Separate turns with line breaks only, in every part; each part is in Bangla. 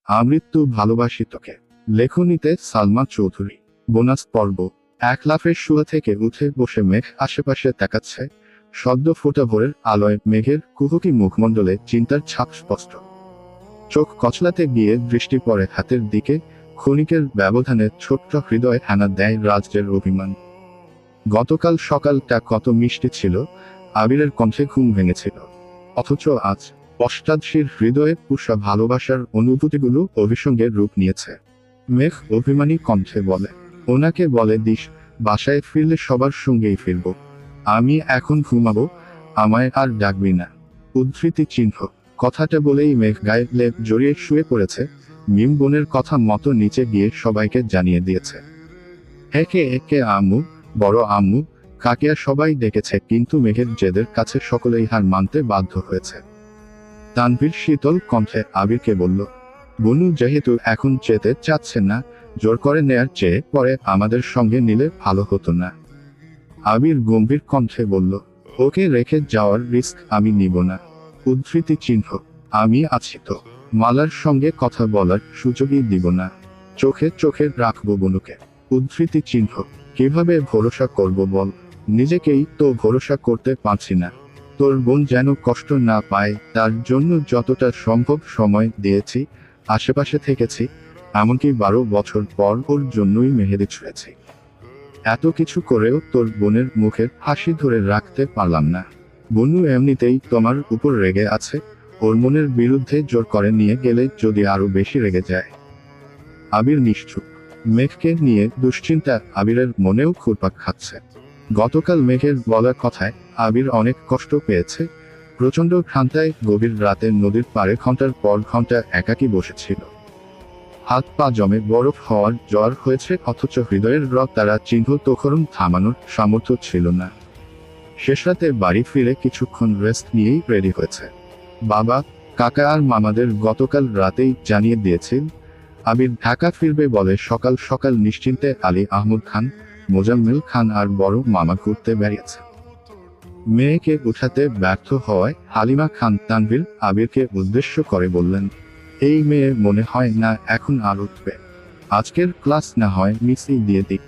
আমৃত্যু ভালোবাসি তোকে। লেখনীতে সালমা চৌধুরী। বোনাস পর্ব। এক লাফের শুয়া থেকে উঠে বসে মেঘ আশেপাশে তাকাচ্ছে। সদ্য ফোটা ভোরের আলোয় মেঘের কুহুকি মুখমণ্ডলে চিন্তার ছাপ স্পষ্ট। চোখ কচলাতে গিয়ে দৃষ্টি পড়ে হাতের দিকে। ক্ষণিকের ব্যবধানে ছোট্ট হৃদয়ে হানা দেয় রাজ্যের অভিমান। গতকাল সকালটা কত মিষ্টি ছিল, আবিরের কণ্ঠে ঘুম ভেঙেছিল। অথচ আজ অষ্টাদশীর হৃদয়ে পুষা ভালোবাসার অনুভূতিগুলো অভিসঙ্গে রূপ নিয়েছে। মেঘ অভিমানী কণ্ঠে বলে, ওনাকে বলে দিস বাসায় ফিরলে সবার সঙ্গেই ফিরব। আমি এখন ঘুমাবো, আমায় আর ডাকবি না। উদ্ধৃতি চিহ্ন। কথাটা বলেই মেঘ গায়ে লেপ জড়িয়ে শুয়ে পড়েছে। মিম বোনের কথা মতো নিচে গিয়ে সবাইকে জানিয়ে দিয়েছে। একে একে আম্মু, বড় আম্মু, কাকিয়া সবাই ডেকেছে, কিন্তু মেঘের জেদের কাছে সকলেই হার মানতে বাধ্য হয়েছে। তানভীর শীতল কণ্ঠে আবিরকে বলল, বনু যেহেতু এখন যেতে চাচ্ছে না, জোর করে নেয়ার চেয়ে পরে আমাদের সঙ্গে নিলে ভালো হতো না? আবির গম্ভীর কণ্ঠে বলল, ওকে রেখে যাওয়ার রিস্ক আমি নিব না। উদ্ধৃতি চিহ্ন। আমি আছি তো, মালার সঙ্গে কথা বলার সুযোগই দিব না। চোখে চোখে রাখবো বনুকে। উদ্ধৃতি চিহ্ন। কিভাবে ভরসা করব বল, নিজেকেই তো ভরসা করতে পারছি না। তোর বোন যেন কষ্ট না পায় তার জন্য যতটা সম্ভব সময় দিয়েছি, আশেপাশে থেকেছি, এমনকি 12 বছর পর ওর জন্যই মেহেদি ছুঁয়েছি। এত কিছু করেও তোর বোনের মুখের হাসি ধরে রাখতে পারলাম না। বনু এমনিতেই তোমার উপর রেগে আছে, ওর মনের বিরুদ্ধে জোর করে নিয়ে গেলে যদি আরো বেশি রেগে যায়। আবির নিশ্চুপ। মেঘকে নিয়ে দুশ্চিন্তা আবিরের মনেও ঘুরপাক খাচ্ছে। গতকাল মেঘের বলা কথায় আবির অনেক কষ্ট পেয়েছে। প্রচণ্ড ঠান্ডায় গভীর রাতে নদীর পাড়ে ঘন্টার পর ঘন্টা একাকী বসেছিল। হাত পা জমে বরফ হওয়ার জ্বর হয়েছে, অথচ হৃদয়ের তারা চিহ্ন তখরণ থামানোর সামর্থ্য ছিল না। শেষ রাতে বাড়ি ফিরে কিছুক্ষণ রেস্ট নিয়েই রেডি হয়েছে। বাবা, কাকা আর মামাদের গতকাল রাতেই জানিয়ে দিয়েছিল আবির ঢাকা ফিরবে বলে। সকাল সকাল নিশ্চিন্তে আলী আহমদ খান, মোজাম্মেল খান আর বড় মামা ঘুরতে বেরিয়েছে। মেয়েকে উঠাতে ব্যর্থ হওয়ায় হালিমা খান তানভীর আবিরকে উদ্দেশ্য করে বললেন, এই মেয়ে মনে হয় না এখন আর উঠবে, আজকের ক্লাস না হয় মিসই দিয়ে দিক।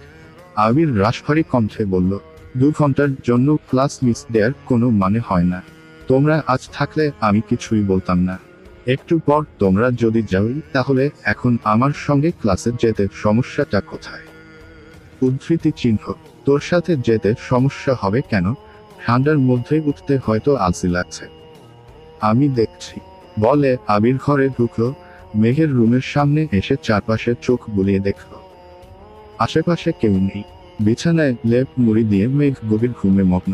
আবির রাশভারী কণ্ঠে বলল, 2 ঘন্টার জন্য ক্লাস মিস দেওয়ার কোনো মানে হয় না। তোমরা আজ থাকলে আমি কিছুই বলতাম না, একটু পর তোমরা যদি যাও তাহলে এখন আমার সঙ্গে ক্লাসে যেতে সমস্যাটা কোথায়? উদ্ধৃতি চিহ্ন। তোর সাথে যেতে সমস্যা হবে কেন? ঠান্ডার মধ্যে উঠতে হয়তো আলসি লাগছে। আমি দেখছি বলে আবির ঘরে ঢুকলো। মেঘের রুমের সামনে এসে চারপাশে চোখ বুলিয়ে দেখল। আশেপাশে কেউ নেই। বিছানায় লেপ মুড়ি দিয়ে মেঘ গভীর ঘুমে মগ্ন।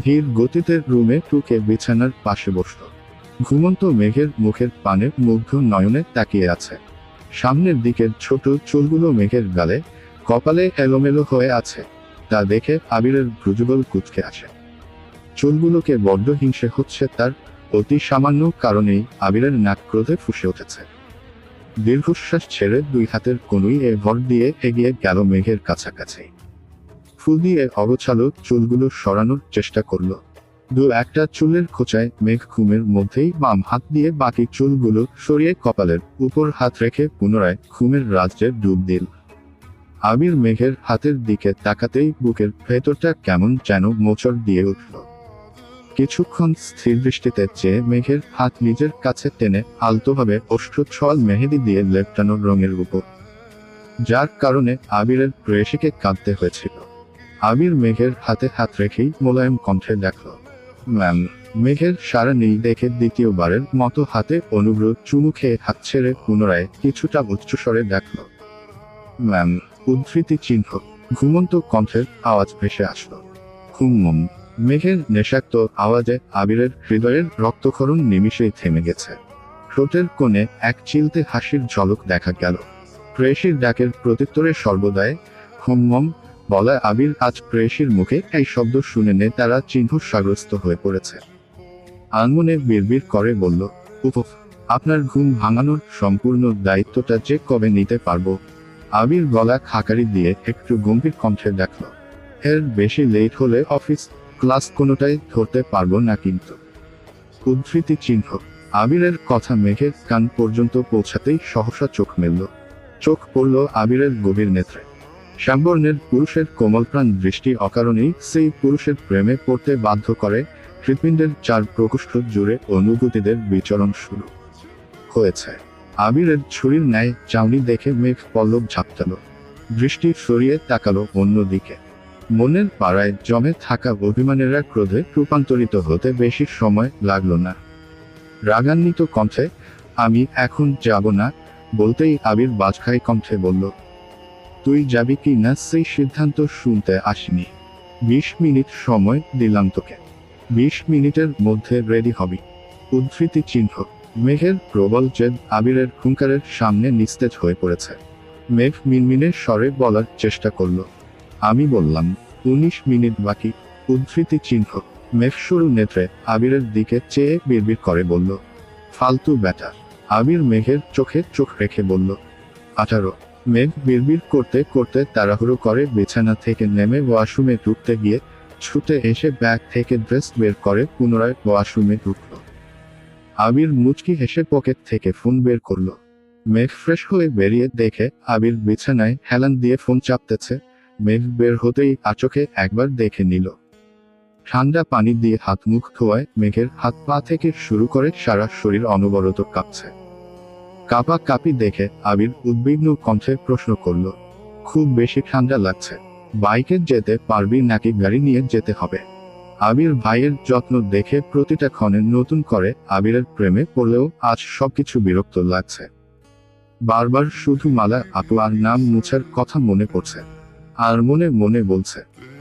ধীর গতিতে রুমে ঢুকে বিছানার পাশে বসল। ঘুমন্ত মেঘের মুখের পানে মুগ্ধ নয়নে তাকিয়ে আছে। সামনের দিকের ছোট চুলগুলো মেঘের গালে কপালে এলোমেলো হয়ে আছে। তা দেখে আবিরের ভ্রুযুগল কুঁচকে আসে। চুলগুলোকে বড্ড হিংসে হচ্ছে তার। অতি সামান্য কারণেই আবিরের নাক ক্রোধে ফুঁসে উঠেছে। দীর্ঘশ্বাস ছেড়ে 2 হাতের কনুই ভর দিয়ে এগিয়ে গেল মেঘের কাছাকাছি। ফুল দিয়ে অগোছালো চুলগুলো সরানোর চেষ্টা করল। 2-1টা চুলের খোঁচায় মেঘ ঘুমের মধ্যেই বাম হাত দিয়ে বাকি চুলগুলো সরিয়ে কপালের উপর হাত রেখে পুনরায় ঘুমের রাজ্যে ডুব দিল। আবির মেঘের হাতের দিকে তাকাতেই বুকের ভেতরটা কেমন যেন মোচড় দিয়ে উঠল। কিছুক্ষণ স্থির দৃষ্টিতে চেয়ে মেঘের হাত নিজের কাছে টেনে আলতোভাবে ওষ্ঠচ্ছল মেহেদি দিয়ে লেপটানো রঙের উপর, যার কারণে আবিরের প্রেয়সীকে কাঁদতে হয়েছিল। আবির মেঘের হাতে হাত রেখেই মোলায়েম কণ্ঠে ডাকল, ম্যাম। মেঘের সাড়া নেই দেখে দ্বিতীয়বারের মতো হাতে অনুগ্র চুমু খেয়ে হাত ছেড়ে পুনরায় কিছুটা উচ্চস্বরে ডাকল, ম্যাম। উদ্ধৃতি চিহ্ন। ঘুমন্ত কণ্ঠের আওয়াজ ভেসে আসলো, হুম। মেঘের নেশাক্ত আওয়াজে আবিরের হৃদয়ের রক্তক্ষরণ নিমিষেই থেমে গেছে। ঠোঁটের কোণে এক চিলতে হাসির ঝলক দেখা গেল। প্রেয়সীর ডাকের প্রত্যুত্তরে সর্বদাই হুম বলা আবির আজ প্রেয়সীর মুখে এই শব্দ শুনে তারা চিহ্নসাগ্রস্ত হয়ে পড়েছে। আনমনে বিড়বিড় করে বলল, উফ, আপনার ঘুম ভাঙানোর সম্পূর্ণ দায়িত্বটা যে কবে নিতে পারবো? আবির গলা খাকারি দিয়ে একটু গম্ভীর কণ্ঠে ডাকল, এর বেশি লেট হলে অফিস ক্লাস কোনোটাই ধরতে পারবো না কিন্তু। উদ্ধৃতি চিহ্ন। আবিরের কথা মেঘের কান পর্যন্ত পৌঁছাতেই সহসা চোখ মেলল। চোখ পড়ল আবিরের গভীর নেত্রে। শ্যামবর্ণের পুরুষের কোমলপ্রাণ দৃষ্টি অকারণেই সেই পুরুষের প্রেমে পড়তে বাধ্য করে। হৃৎপিণ্ডের 4 প্রকোষ্ঠ জুড়ে অনুভূতিদের বিচরণ শুরু হয়েছে। আবিরের ছুরির ন্যায় চাউনি দেখে মেঘ পল্লব ঝাপটালো, দৃষ্টি সরিয়ে তাকালো অন্যদিকে। মনের পাড়ায় জমে থাকা অভিমানেরা ক্রোধে রূপান্তরিত হতে বেশি সময় লাগলো না। রাগান্বিত কণ্ঠে, আমি এখন যাব না বলতেই আবির বাজখাই কণ্ঠে বলল, তুই যাবি কি না সেই সিদ্ধান্ত শুনতে আসিনি। 20 মিনিট সময় দিলাম তোকে, 20 মিনিটের মধ্যে রেডি হবি। উদ্ধৃতি চিহ্ন। মেঘের প্রবল জেদ আবিরের হুঙ্কারের সামনে নিস্তেজ হয়ে পড়েছে। মেঘ মিনমিনে স্বরে বলার চেষ্টা করল, আমি বললাম 19 মিনিট বাকি। উদ্ধৃতি চিহ্ন। মেঘ সরু নেত্রে আবিরের দিকে চেয়ে বিড়বিড় করে বলল, ফালতু ব্যাটা। আবির মেঘের চোখে চোখ রেখে বলল, 18। মেঘ বিড়বিড় করতে করতে তাড়াহুড়ো করে বিছানা থেকে নেমে ওয়াশরুমে ঢুকতে গিয়ে ছুটে এসে ব্যাগ থেকে ড্রেস বের করে পুনরায় ওয়াশরুমে ঢুকল। আবির মুচকি হেসে পকেট থেকে ফোন বের করল। মেঘ ফ্রেশ হয়ে বেরিয়ে দেখে আবির বিছানায় হেলান দিয়ে ফোন চাপতেছে। মেঘ বের হতেই আচোখে একবার দেখে নিল। ঠান্ডা পানি দিয়ে হাত মুখ ধোয়ায় মেঘের হাত পা থেকে শুরু করে সারা শরীর অনবরত কাঁপছে। কাপা কাপি দেখে আবির উদ্বিগ্ন কণ্ঠে প্রশ্ন করল, খুব বেশি ঠান্ডা লাগছে, বাইকে যেতে পারবি নাকি গাড়ি নিয়ে যেতে হবে? আবির ভাইয়ের যত্ন দেখে প্রতিটা ক্ষণে নতুন করে আবিরের প্রেমে পড়লেও আজ সবকিছু বিরক্ত লাগছে। বারবার শুধু মালা আপু আর নাম মুছার কথা মনে পড়ছে। আর মনে মনে বলছে,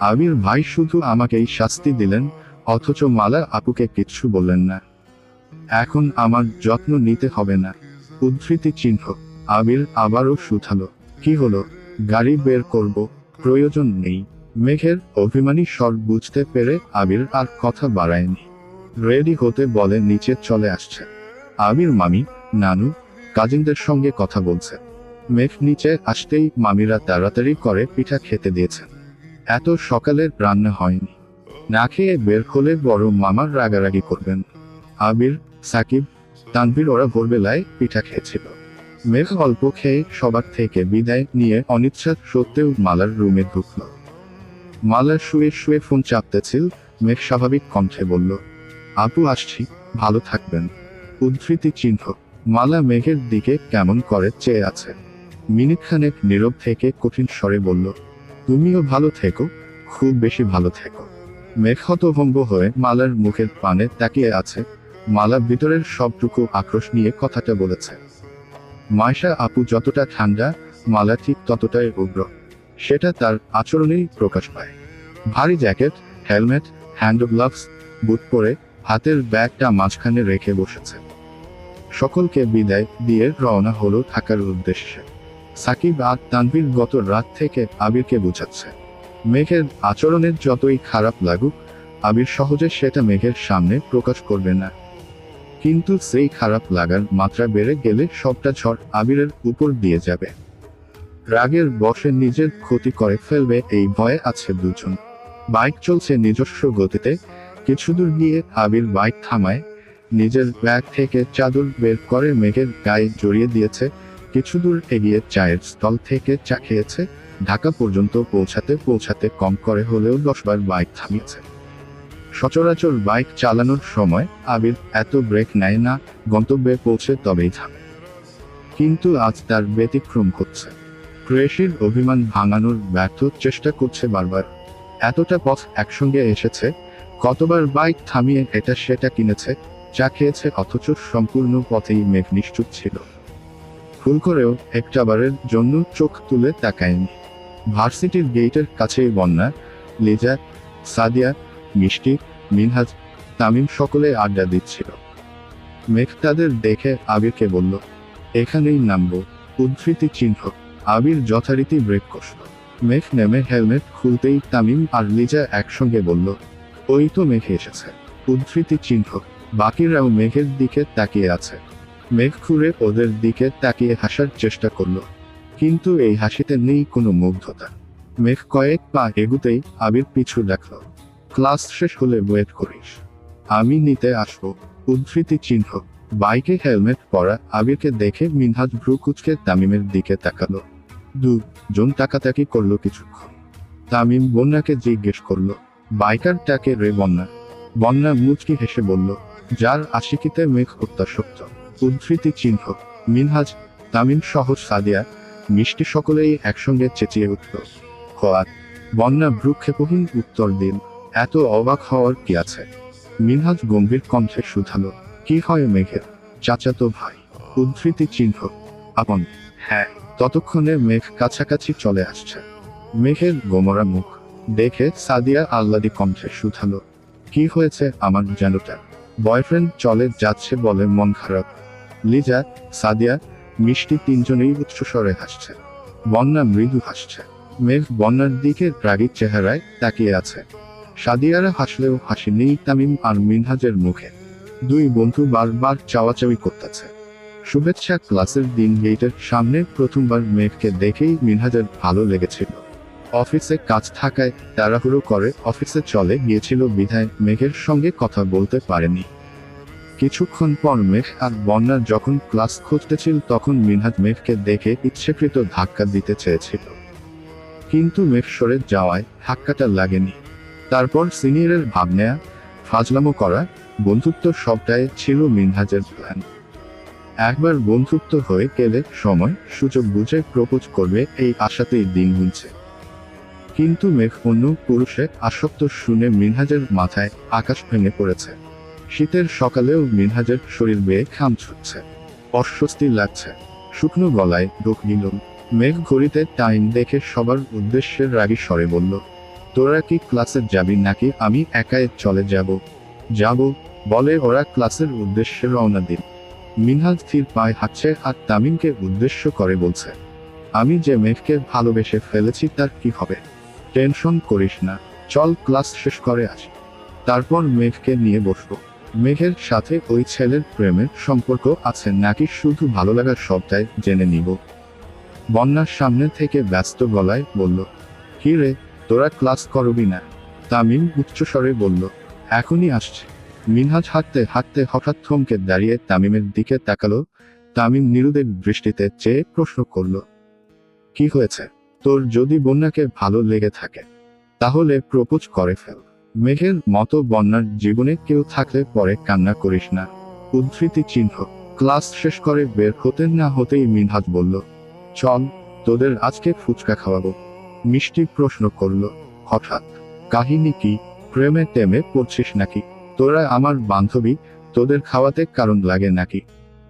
আবির ভাই শুধু আমাকেই শাস্তি দিলেন, অথচ মালা আপুকে কিচ্ছু বললেন না। এখন আমার যত্ন নিতে হবে না। উদ্ধৃতি চিহ্ন। আবির আবারও শুধালো, কি হলো? গাড়ি বের করব, প্রয়োজন নেই। মেঘের অভিমানী স্বর বুঝতে পেরে আবির আর কথা বাড়ায়নি। রেডি হতে বলে নিচে চলে আসছে। আবির মামি, নানু, কাজিনদের সঙ্গে কথা বলছে। মেঘ নিচে আসতেই মামিরা তাড়াতাড়ি করে পিঠা খেতে দিয়েছেন। এত সকালের রান্না হয়নি, না খেয়ে বের হলে বড় মামার রাগারাগি করবেন। আবির, সাকিব, তানভীর ওরা ভোরবেলায় পিঠা খেয়েছিল। মেঘ অল্প খেয়ে সবার থেকে বিদায় নিয়ে অনিচ্ছা সত্ত্বেও মালার রুমে ঢুকল। মালা শুয়ে শুয়ে ফোন চাপতেছিল। মেঘ স্বাভাবিক কণ্ঠে বলল, আপু আসছি, ভালো থাকবেন। উদ্ধৃতি চিহ্ন। মালা মেঘের দিকে কেমন করে চেয়ে আছে। মিনিটখানেক নীরব থেকে কঠিন স্বরে বলল, তুমিও ভালো থেকো, খুব বেশি ভালো থেকো। মেঘ হতভম্ব হয়ে মালার মুখের পানে তাকিয়ে আছে। মালা ভিতরের সবটুকু আক্রোশ নিয়ে কথাটা বলেছে। মাইশা আপু যতটা ঠান্ডা, মালা ঠিক ততটাই উগ্র। সেটা তার আচরণেই প্রকাশ পায়। ভারী জ্যাকেট, হেলমেট, হ্যান্ড গ্লাভস, বুট পরে হাতের ব্যাগটা মাঝখানে রেখে বসেছে। সকলকে বিদায় দিয়ে রওনা হলো থাকার উদ্দেশ্যে। সাকিব আর তানভীর গত রাত থেকে আবিরকে বুঝাচ্ছে, মেঘের আচরণের যতই খারাপ লাগুক, আবির সহজে সেটা মেঘের সামনে প্রকাশ করবে না। কিন্তু সেই খারাপ লাগার মাত্রা বেড়ে গেলে সবটা ঝড় আবিরের উপর দিয়ে যাবে। রাগের বশে নিজের ক্ষতি করে ফেলবে এই ভয়ে আছে দুজন। বাইক চলছে নিজস্ব গতিতে। কিছুদূর গিয়ে আবির বাইক থামায়। নিজের ব্যাগ থেকে চাদর বের করে মেঘের গায়ে জড়িয়ে দিয়েছে। কিছুদূর এগিয়ে চায়ের স্টল থেকে চা খেয়েছে। ঢাকা পর্যন্ত পৌঁছাতে পৌঁছাতে কম করে হলেও 10 বার বাইক থামিয়েছে। সচরাচর বাইক চালানোর সময় আবির এত ব্রেক নেয় না, গন্তব্যে পৌঁছে তবেই থামে। কিন্তু আজ তার ব্যতিক্রম হচ্ছে। প্রেয়সীর অভিমান ভাঙানোর ব্যর্থ চেষ্টা করছে বারবার। এতটা পথ একসঙ্গে এসেছে, কতবার বাইক থামিয়ে এটা সেটা কিনেছে, চা খেয়েছে, অথচ সম্পূর্ণ পথেই মেঘ নিশ্চুপ ছিল। ভুল করেও একটাবারের জন্য চোখ তুলে তাকায়নি। ভার্সিটির গেটের কাছেই বন্যা, লিজা, সাদিয়া, মিষ্টি, মিনহাজ, তামিম সকলে আড্ডা দিচ্ছিল। মেঘ তাদের দেখে আবিরকে বলল, এখানেই নামবো। উদ্ধৃতি চিহ্ন। আবির যথারীতি ব্রেক কষল। মেঘ নেমে হেলমেট খুলতেই তামিম আর লিজা একসঙ্গে বলল, ওই তো মেঘ এসেছে। উদ্ধৃতি চিহ্ন। বাকিরাও মেঘের দিকে তাকিয়ে আছে। মেঘ ঘুরে ওদের দিকে তাকিয়ে হাসার চেষ্টা করল, কিন্তু এই হাসিতে নেই কোনো মুগ্ধতা। মেঘ কয়েক পা এগুতেই আবির পিছু ডাকল, ক্লাস শেষ হলে ওয়েট করিস, আমি নিতে আসবো। উদ্ধৃতি চিহ্ন। বাইকে হেলমেট পরা আবিরকে দেখে মিনহাজ ভ্রু কুঁচকে তামিমের দিকে তাকালো। দুজন তাকাতাকি করলো কিছুক্ষণ। তামিম বন্যাকে জিজ্ঞেস করলো, বাইকারটাকে রে? বন্যা। বন্যা মুচকি হেসে বলল, যার আশিকিতে মেঘ অত্যাসক্ত। উদ্ধৃতি চিহ্ন। মিনহাজ, তামিম সহ সাদিয়া, মিষ্টি সকলেই একসঙ্গে চেঁচিয়ে উঠল, খোয়াত। বন্যা ভ্রুক্ষেপহীন উত্তর দিন, এত অবাক হওয়ার কি আছে? মিনহাজ গম্ভীর কণ্ঠে শুধালো, কি হয় মেঘের? চাচাতো ভাই। উদ্ধৃতি চিহ্ন। আপন। হ্যাঁ। ততক্ষণে মেঘ কাছাকাছি চলে আসছে। মেঘের গোমরা মুখ দেখে সাদিয়া আহ্লাদী কণ্ঠে শুধালো, কি হয়েছে আমার জানুটা? বয়ফ্রেন্ড চলে যাচ্ছে বলে মন খারাপ। লিজা, সাদিয়া, মিষ্টি তিনজনেই উচ্চস্বরে হাসছে। বন্যা মৃদু হাসছে। মেঘ বন্যার দিকে রাগী চেহারায় তাকিয়ে আছে। সাদিয়ারা হাসলেও হাসি নেই তামিম আর মিনহাজের মুখে। দুই বন্ধু বারবার চাওয়াচাওয়ি করতেছে। শুভেচ্ছা ক্লাসের দিন গেটের সামনে প্রথমবার মেঘকে দেখেই মিনহাজের ভালো লেগেছিল। অফিসে কাজ থাকায় তাড়াহুড়ো করে অফিসে চলে গিয়েছিল বিধায় মেঘের সঙ্গে কথা বলতে পারেনি। কিছুক্ষণ পর মেঘ আর বন্যা যখন ক্লাস খুঁজতেছিল তখন মিনহাজ মেঘকে দেখে ইচ্ছাকৃত ধাক্কা দিতে চেয়েছিল, কিন্তু মেঘ সরে যাওয়ায় ধাক্কাটা লাগেনি। তারপর সিনিয়রের ভাব নেয়া, ফাজলামো করা, বন্ধুত্ব সবটাই ছিল মিনহাজের প্ল্যান। একবার বন্ধুত্ব হয়ে গেলে সময় সুযোগ বুঝে প্রপোজ করবে এই আশাতেই দিন গুনছে। কিন্তু মেঘ অন্য পুরুষে আসক্ত শুনে মিনহাজের মাথায় আকাশ ভেঙে পড়েছে। শীতের সকালেও মিনহাজের শরীর বেয়ে ঘাম ছুটছে, অস্বস্তি লাগছে। শুকনো গলায় ডোক নিল। মেঘ ঘড়িতে টাইম দেখে সবার উদ্দেশ্যে রাগী স্বরে বলল, তোরা কি ক্লাসে যাবি নাকি আমি একাই চলে যাব? যাব, বলে ওরা ক্লাসের উদ্দেশ্যে রওনা দিল। মিনহাজ স্থির পায়ে হাঁটছে আর তামিমকে উদ্দেশ্য করে বলছে, আমি যে মেঘকে ভালোবেসে ফেলেছি তার কি হবে? টেনশন করিস না, চল ক্লাস শেষ করে আসি, তারপর মেঘকে নিয়ে বসবো। মেঘের সাথে ওই ছেলের প্রেমের সম্পর্ক আছে নাকি শুধু ভালো লাগার সবটাই জেনে নিব। বন্যার সামনে থেকে ব্যস্ত গলায় বলল, কি রে, তোরা ক্লাস করবি না? তামিম উচ্চস্বরে বলল, এখনই আসছে। মিনহাজ হাঁটতে হাঁটতে হঠাৎ থমকে দাঁড়িয়ে তামিমের দিকে তাকালো। তামিম নিরুদের দৃষ্টিতে চেয়ে প্রশ্ন করল, কি হয়েছে? তোর যদি বন্যাকে ভালো লেগে থাকে তাহলে প্রপোজ করে ফেল। মেঘের মতো বন্যার জীবনে কেউ থাকলে পরে কান্না করিস না। উদ্ধৃতি চিহ্ন। ক্লাস শেষ করে বের হতে না হতেই মিনহাজ বলল, চল, তোদের আজকে ফুচকা খাওয়াবো। মিষ্টি প্রশ্ন করল, হঠাৎ? কাহিনী কি? প্রেমে টেমে পড়ছিস নাকি? তোরা আমার বান্ধবী, তোদের খাওয়াতে কারণ লাগে নাকি?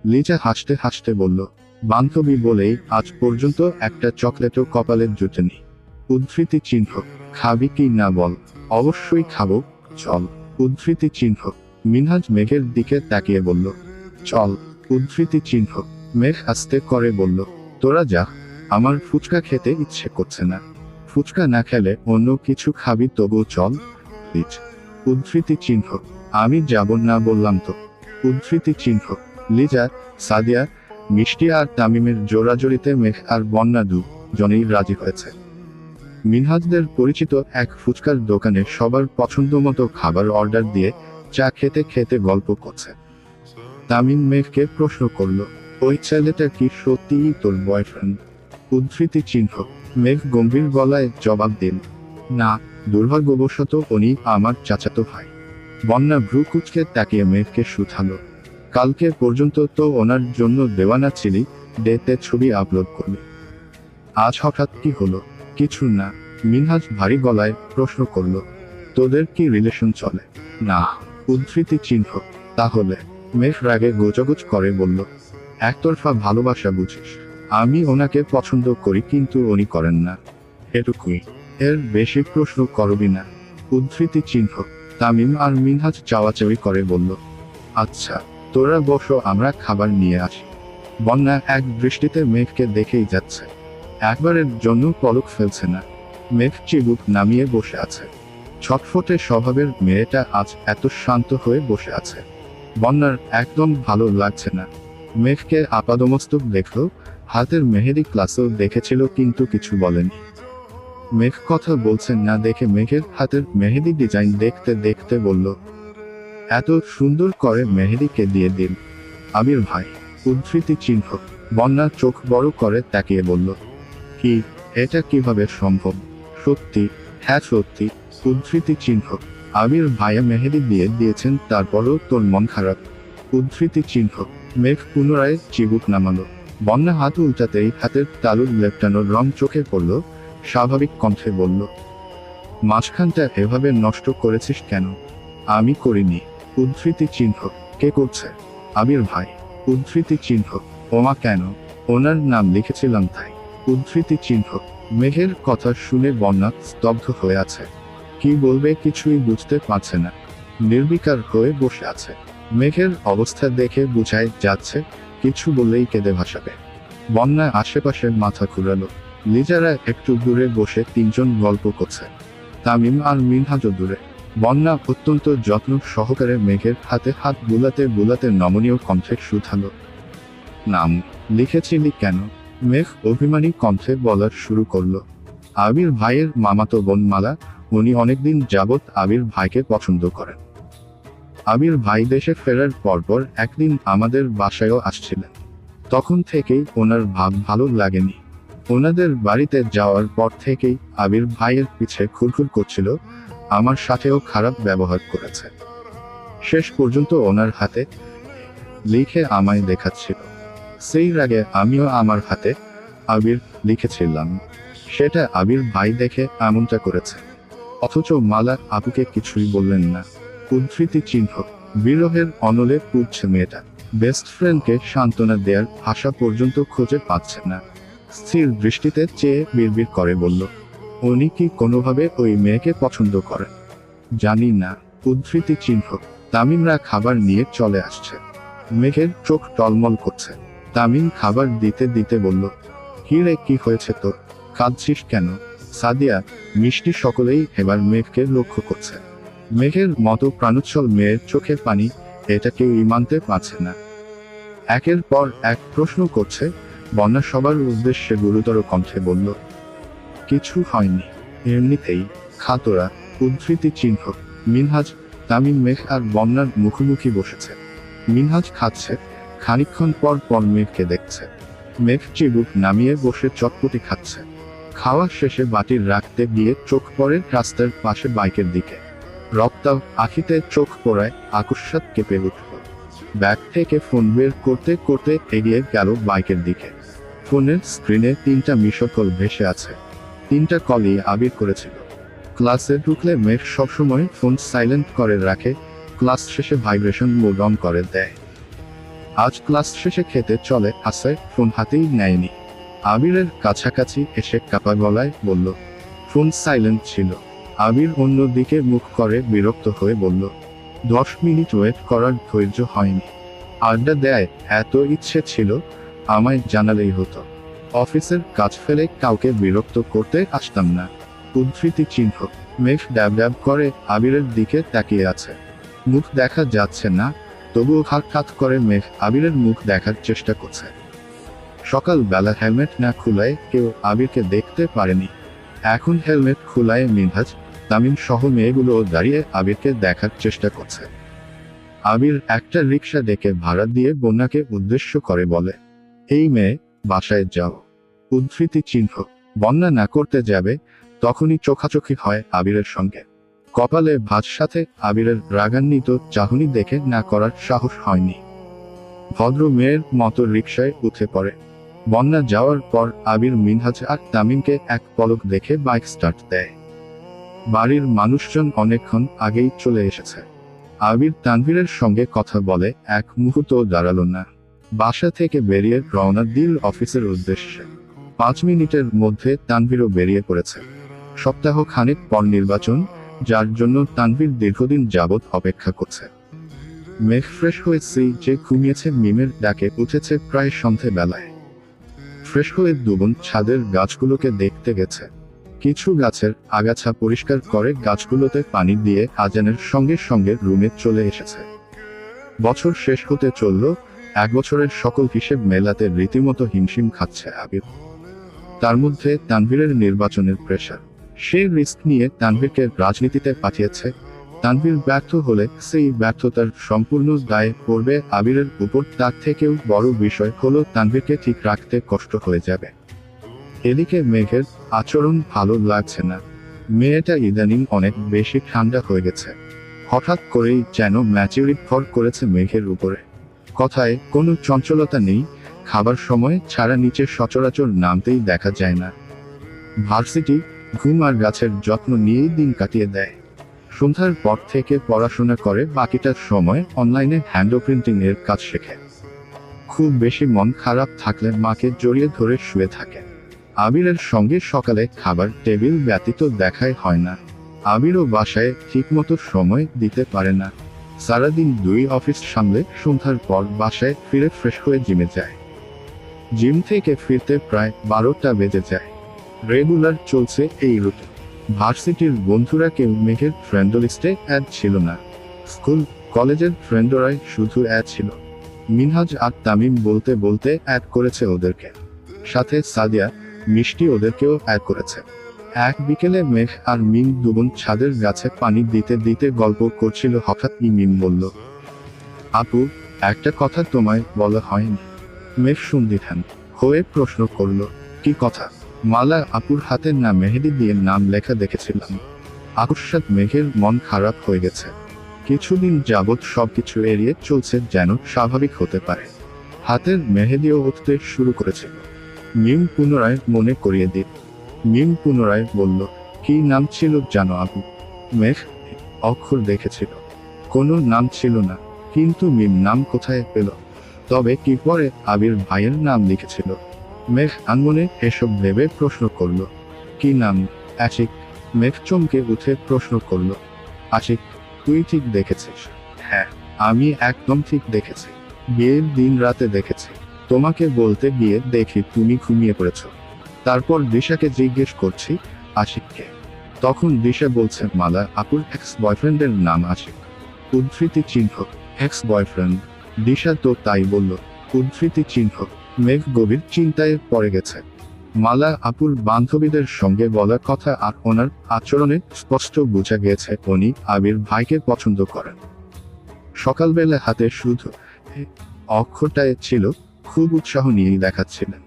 লিজা হাসতে হাসতে বলল, বান্ধবী বলেই আজ পর্যন্ত একটা চকলেটও কপালে জুটেনি। উদ্ধৃতি চিহ্ন। খাবি কি না বল? অবশ্যই খাবো, চল। উদ্ধৃতি চিহ্ন। মিনহাজ মেঘের দিকে তাকিয়ে বলল, চল। উদ্ধৃতি চিহ্ন। মেঘ আস্তে করে বলল, তোরা যা, আমার ফুচকা খেতে ইচ্ছে করছে না। ফুচকা না খেলে অন্য কিছু খাবি তবুও চল প্লিজ। উদ্ধৃতি চিহ্ন। আমি যাব না বললাম তো। উদ্ধৃতি চিহ্ন। লিজা, সাদিয়া, মিষ্টি আর তামিমের জোরাজোরিতে মেঘ আর বন্যা দুজনেই রাজি হয়েছে। মিনহাজদের পরিচিত এক ফুচকার দোকানে সবার পছন্দ মতো খাবার অর্ডার দিয়ে চা খেতে খেতে গল্প করছে। তামিম মেঘকে প্রশ্ন করল, ওই ছেলেটা কি সত্যিই তোর বয়ফ্রেন্ড? উদ্ধৃতি চিহ্ন। মেঘ গম্ভীর গলায় জবাব দিল, না, দুর্ভাগ্যবশত উনি আমার চাচাতো ভাই। বন্যা ভ্রু কুঁচকে তাকিয়ে মেঘকে শুধালো, কালকে পর্যন্ত তো ওনার জন্য দেওয়ানা ছিলি, ডেতে ছবি আপলোড করলি, আজ হঠাৎ কি হলো? কিছু না। মিনহাজ ভারী গলায় প্রশ্ন করল, তোদের কি রিলেশন চলে? না। উদ্ধৃতি চিহ্ন। তাহলে? মেঘ রাগে গোজাগুজ করে বলল, একতরফা ভালোবাসা বুঝিস। আমি ওনাকে পছন্দ করি কিন্তু উনি করেন না, এটুকুই। এর বেশি প্রশ্ন করবি না। উদ্ধৃতি চিহ্ন। তামিম আর মিনহাজ চাওয়াচাওয়ি করে বলল, আচ্ছা, তোরা বসো, আমরা খাবার নিয়ে আসি। বন্যা এক দৃষ্টিতে মেঘকে দেখেই যাচ্ছে, একবারের জন্য পলক ফেলছে না। মেঘ চিবুক নামিয়ে বসে আছে। ছটফটে স্বভাবের মেয়েটা আজ এত শান্ত হয়ে বসে আছে। বন্যার একদম ভালো লাগছে না। মেঘকে আপাদমস্তক দেখল, হাতের মেহেদি ক্লাসেও দেখেছিল কিন্তু কিছু বলেনি। মেঘ কথা বলছেন না দেখে মেঘের হাতের মেহেদি ডিজাইন দেখতে দেখতে বলল, এত সুন্দর করে মেহেদি কে দিয়ে দিল? আবির ভাই। উদ্ধৃতি চিহ্ন। বন্যা চোখ বড় করে তাকিয়ে বলল, কি, এটা কিভাবে সম্ভব? সত্যি? হ্যাঁ সত্যি। উদ্ধৃতি চিহ্ন। আবির ভাইয়া মেহেদি দিয়ে দিয়েছেন, তারপরও তোর মন খারাপ? উদ্ধৃতি চিহ্ন। মেঘ পুনরায় চিবুক নামালো। বন্যা হাত উল্টাতেই হাতের তালুর লেপটানোর রং চোখে পড়ল। স্বাভাবিক কণ্ঠে বলল, মাঝখানটা এভাবে নষ্ট করেছিস কেন? আমি করিনি। উদ্ধৃতি চিহ্ন। কে করছে? আবির ভাই। উদ্ধৃতি চিহ্ন। ওমা কেন? ওনার নাম লিখেছিলাম তাই। উদ্ধৃতি চিহ্ন। মেঘের কথা শুনে বন্যা স্তব্ধ হয়ে আছে। কি বলবে কিছুই বুঝতে পারছে না। নির্বিকার হয়ে বসে আছে। মেঘের অবস্থা দেখে বোঝাই যাচ্ছে কিছু বললেই কেঁদে ভাসাবে। বন্যা আশেপাশে মাথা ঘুরালো। লিজারা একটু দূরে বসে তিনজন গল্প করছে। তামিম আর মিনহাজও দূরে। বন্যা অত্যন্ত যত্ন সহকারে মেঘের হাতে হাত বুলাতে বুলাতে নমনীয় কণ্ঠে শুধালো, নাম লিখেছিলি কেন? মেঘ অভিমানী কণ্ঠে বলা শুরু করলো, আবির ভাইয়ের মামাতো বোন মালা, উনি অনেকদিন যাবৎ আবির ভাইকে পছন্দ করেন। আবির ভাই দেশে ফেরার পরপর একদিন আমাদের বাসায়ও আসছিলেন। তখন থেকেই ওনার ভাব ভালো লাগেনি। ওনাদের বাড়িতে যাওয়ার পর থেকেই আবির ভাইয়ের পিছে খুরখুর করছিল, আমার সাথেও খারাপ ব্যবহার করেছে। শেষ পর্যন্ত ওনার হাতে লিখে আমায় দেখাচ্ছিল। সেই রাগে আমিও আমার হাতে আবির লিখেছিলাম। সেটা আবির ভাই দেখে এমনটা করেছে। অথচ মালা আপুকে কিছুই বললেন না। উদ্ধৃতি চিহ্ন। বিরহের অনলে পুড়ছে মেয়েটা। বেস্ট ফ্রেন্ডকে সান্ত্বনা দেয়ার ভাষা পর্যন্ত খুঁজে পাচ্ছে না। স্থির দৃষ্টিতে চেয়ে বিড়বিড় করে বলল, উনি কি কোনোভাবে ওই মেয়েকে পছন্দ করেন? জানি না। উদ্ধৃতি চিহ্ন। তামিমরা খাবার নিয়ে চলে আসছে। মেঘের চোখ টলমল করছে। তামিম খাবার দিতে দিতে বলল, কি রে, কি হয়েছে তোর? কাঁদছিস কেন? সাদিয়া, মিষ্টি সকলেই এবার মেঘকে লক্ষ্য করছে। মেঘের মতো প্রাণোচ্ছল মেয়ের চোখে পানি, এটা কেউই মানতে পারছে না। একের পর এক প্রশ্ন করছে। বন্যা সবার উদ্দেশ্যে গুরুতর কণ্ঠে বলল, কিছু হয়নি, এমনিতেই খা তোরা। উদ্ধৃতি চিহ্ন। মিনহাজ, তামিম মেঘ আর বন্যার মুখোমুখি বসেছে। মিনহাজ খাচ্ছে, খানিকক্ষণ পর পর মেঘকে দেখছে। মেঘ চিবুক নামিয়ে বসে চটপটি খাচ্ছে। খাওয়া শেষে বাটির রাখতে গিয়ে চোখ পড়ে রাস্তার পাশে বাইকের দিকে। রক্তাও আখিতে চোখ পড়ায় আকস্মাৎ কেঁপে উঠল। ব্যাগ থেকে ফোন বের করতে করতে এগিয়ে গেল বাইকের দিকে। ফোনের স্ক্রিনে 3টা মিসড কল ভেসে আছে। 3টা কলই আবির করেছিল। ক্লাসে ঢুকলে মেঘ সবসময় ফোন সাইলেন্ট করে রাখে, ক্লাস শেষে ভাইব্রেশন মোড অন করে দেয়। আজ ক্লাস শেষে খেতে চলে আসায় ফোন হাতেই নেয়নি। আবিরের কাছাকাছি এসে কাপা গলায় বলল, ফোন সাইলেন্ট ছিল। আবির অন্য দিকে মুখ করে বিরক্ত হয়ে বলল, 10 মিনিট ওয়েট করার ধৈর্য হয়নি। আড্ডা দেয় এত ইচ্ছে ছিল, আমায় জানালেই হতো। অফিসের কাজ ফেলে কাউকে বিরক্ত করতে আসতাম না। উদ্ধৃতি চিহ্ন। মেঘ ড্যাব ড্যাব করে আবিরের দিকে তাকিয়ে আছে। মুখ দেখা যাচ্ছে না, তবুও হাত করে মেঘ আবিরের মুখ দেখার চেষ্টা করছে। সকালবেলা হেলমেট না খুলায় কেউ আবিরকে দেখতে পারেনি। এখন হেলমেট খুলায় মিনহাজ, তামিম সহ মেয়েগুলো দাঁড়িয়ে আবিরকে দেখার চেষ্টা করছে। আবির একটা রিক্সা ডেকে ভাড়া দিয়ে বন্যাকে উদ্দেশ্য করে বলে, এই মেয়ে, বাসায় যাও। উদ্ধৃতি চিহ্ন। বন্যা না করতে যাবে, তখনই চোখাচোখি হয় আবিরের সঙ্গে। কপালে ভাঁজ, সাথে আবিরের রাগান্বিত চাহনি দেখে না করার সাহস হয়নি। ভদ্র মেয়ের মতো রিকশায় উঠে পড়ে। বন্যা যাওয়ার পর আবির মিনহাজ আর তামিমকে এক পলক দেখে বাইক স্টার্ট দেয়। বাড়ির মানুষজন অনেকক্ষণ আগেই চলে এসেছে। আবির তানভীরের সঙ্গে কথা বলে এক মুহূর্ত দাঁড়ালো না। বাসা থেকে বেরিয়ে রওনা দিল অফিসের উদ্দেশ্যে। 5 মিনিটের মধ্যে তানভীরও বেরিয়ে পড়েছে। সপ্তাহ খানেক পর নির্বাচন, যার জন্য তানভীর দীর্ঘদিন যাবৎ অপেক্ষা করছে। মেঘ ফ্রেশ হয়েছে যে ঘুমিয়েছে, মিমের ডাকে উঠেছে প্রায় সন্ধে বেলায়। ফ্রেশ হয়ে দুবোন ছাদের গাছগুলোকে দেখতে গেছে। কিছু গাছের আগাছা পরিষ্কার করে গাছগুলোতে পানি দিয়ে আজানের সঙ্গে সঙ্গে রুমে চলে এসেছে। বছর শেষ হতে চলল, 1 বছরের সকল হিসেব মেলাতে রীতিমতো হিমশিম খাচ্ছে আবির। তার মধ্যে তানভীরের নির্বাচনের প্রেশার। সে রিস্ক নিয়ে তানভীরকে রাজনীতিতে পাঠিয়েছে, তানভীর ব্যর্থ হলে সেই ব্যর্থতার সম্পূর্ণ দায় পড়বে আবিরের উপর। তার থেকেও বড় বিষয় হলো তানভীরকে ঠিক রাখতে কষ্ট হয়ে যাবে। এদিকে মেঘের আচরণ ভালো লাগছে না। মেয়েটা ইদানিং অনেক বেশি ঠান্ডা হয়ে গেছে। হঠাৎ করেই যেন ম্যাচুরিটি ভর করেছে মেঘের উপরে। কথায় কোনো চঞ্চলতা নেই, খাবার সময় ছাড়া নিচে সচরাচর নামতেই দেখা যায় না। ভার্সিটি, ঘুম আর গাছের যত্ন নিয়েই দিন কাটিয়ে দেয়। সন্ধ্যার পর থেকে পড়াশোনা করে, বাকিটার সময় অনলাইনে হ্যান্ড প্রিন্টিং এর কাজ শেখে। খুব বেশি মন খারাপ থাকলে মাকে জড়িয়ে ধরে শুয়ে থাকে। আবিরের সঙ্গে সকালে খাবার টেবিল ব্যতীত দেখাই হয় না। আবিরও বাসায় ঠিকমতো সময় দিতে পারে না। সারাদিন দুই অফিস সামলে সন্ধ্যার পর বাসায় ফিরে ফ্রেশ হয়ে জিমে যায়। জিম থেকে ফিরতে প্রায় 12টা বেজে যায়। রেগুলার চলছে এই রুটিন। ভার্সিটির বন্ধুরা কেউ মেঘের ফ্রেন্ড লিস্টে অ্যাড ছিল না। স্কুল কলেজের ফ্রেন্ডরাই শুধু অ্যাড ছিল। মিনহাজ আর তামিম বলতে বলতে অ্যাড করেছে ওদেরকে, সাথে সাদিয়া, মিষ্টি ওদেরকেও অ্যাড করেছে। এক বিকেলে মেঘ আর মিম দুবোন ছাদের গাছে পানি দিতে দিতে গল্প করছিল। হঠাৎ মিম বলল, আপু, একটা কথা তোমায় বলা হয়নি। মেঘ সন্দিহান হয়ে প্রশ্ন করল, কি কথা? মালা আপুর হাতের না মেহেদি দিয়ে নাম লেখা দেখেছিলাম। আকস্মাৎ মেঘের মন খারাপ হয়ে গেছে। কিছুদিন যাবৎ সবকিছু এড়িয়ে চলছে যেন স্বাভাবিক হতে পারে। হাতের মেহেদিও উঠতে শুরু করেছিল। মিম পুনরায় মনে করিয়ে দিল। মিম পুনরায় বলল, কি নাম ছিল জানো আপু? মেঘ অক্ষর দেখেছিল, কোনো নাম ছিল না। কিন্তু মিম নাম কোথায় পেল? তবে কি পরে আবির ভাইয়ের নাম লিখেছিল? মেঘ আনমনে এসব ভেবে প্রশ্ন করল, কি নাম? আশিক। মেঘ চমকে উঠে প্রশ্ন করল, আশিক, তুই ঠিক দেখেছিস? হ্যাঁ, আমি একদম ঠিক দেখেছি। বিয়ের দিন রাতে দেখেছি। তোমাকে বলতে গিয়ে দেখি তুমি ঘুমিয়ে পড়েছ। তারপর দিশাকে জিজ্ঞেস করছি, আশিককে। তখন দিশা বলছে মালা আপুর এক্স বয়ফ্রেন্ডের নাম আশিক। উদ্ধৃতি চিহ্ন, এক্স বয়ফ্রেন্ড। দিশা তো তাই বলল, উদ্ধৃতি চিহ্ন। মেঘ গভীর চিন্তায় পড়ে গেছে। মালা আপুর বান্ধবীদের সঙ্গে বলা কথা আর ওনার আচরণে স্পষ্ট বোঝা গেছে উনি আবির ভাইকে পছন্দ করেন। সকালবেলা হাতে শুধু অক্ষরটায় ছিল, খুব উৎসাহ নিয়েই দেখাচ্ছিলেন।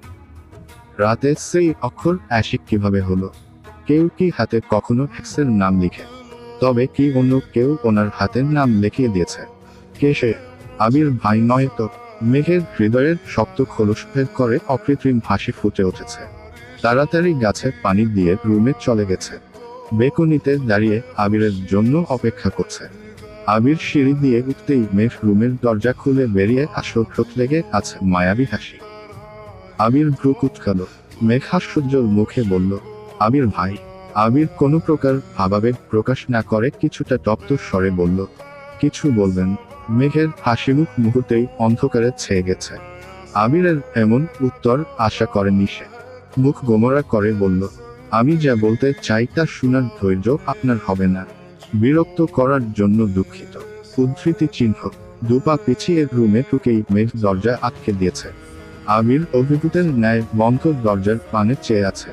রাতে সেই অক্ষর আশিক কিভাবে হলো? কেউ কি হাতে কখনো এক্সের নাম লিখে? তবে কি অন্য কেউ ওনার হাতের নাম লিখিয়ে দিয়েছে? কে সে? আবির ভাই নয় তো? মেঘের হৃদয়ের শক্ত খোলস ভেদ করে অকৃত্রিম হাসি ফুটে উঠেছে। তাড়াতাড়ি গাছে পানি দিয়ে রুমে চলে গেছে। বেকনিতে দাঁড়িয়ে আবিরের জন্য অপেক্ষা করছে। আবির সিঁড়ি দিয়ে উঠতেই মেঘ রুমের দরজা খুলে বেরিয়ে আসলো। ঠোঁট লেগে আছে মায়াবী হাসি। আবির ভ্রু কুঁচকাল। মেঘ হাস্যোজ্জ্বল মুখে বলল, আবির ভাই। আবির কোনো প্রকার ভাবাবেগ প্রকাশ না করে কিছুটা তপ্ত স্বরে বলল, কিছু বলবেন? মেঘের হাসিমুখ মুহূর্তেই অন্ধকারে ছেয়ে গেছে। আবিরের এমন উত্তর আশা করেনি সে। মুখ গোমরা করে বলল, আমি যা বলতে চাই তা শোনার ধৈর্য আপনার হবে না। বিরক্ত করার জন্য দুঃখিত। উদ্ধৃতি চিহ্ন। দুপা পিছিয়ে রুমে ঢুকেই মেঘ দরজা আটকে দিয়েছে। আবির অভিভূতের ন্যায় বন্ধ দরজার পানে চেয়ে আছে।